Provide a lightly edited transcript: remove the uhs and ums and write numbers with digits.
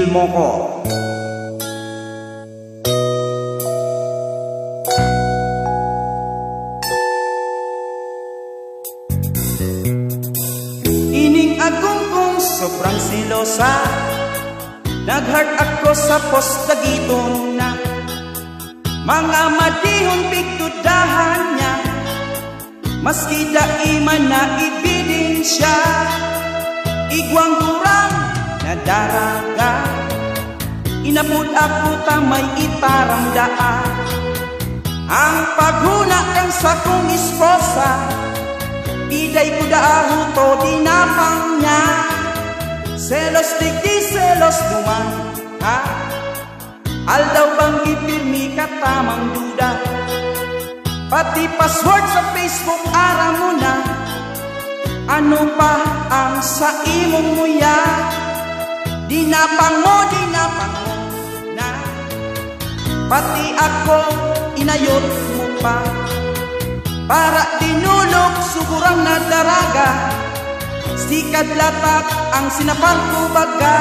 Feel mo ko. Ining agong kong sobrang silosa, nag-heart ako sa postagiton na mga madihon pigdudahan niya, maski daiman na ebidensya, igwang kurang na daraga, inapod ako ta may itaramdaan. Ang paghuna kang sa kong esposa, iday ko daaho to dinapang niya. Selos digdi selos duman ha, aldaw bang ipirmi katamang duda, pati password sa Facebook ara mo na. Ano pa ang sa imong muya, dinapang mo na, pati ako inayot mo pa, para dinulog sugurang na daraga, sikad latak ang sinapang ko baga.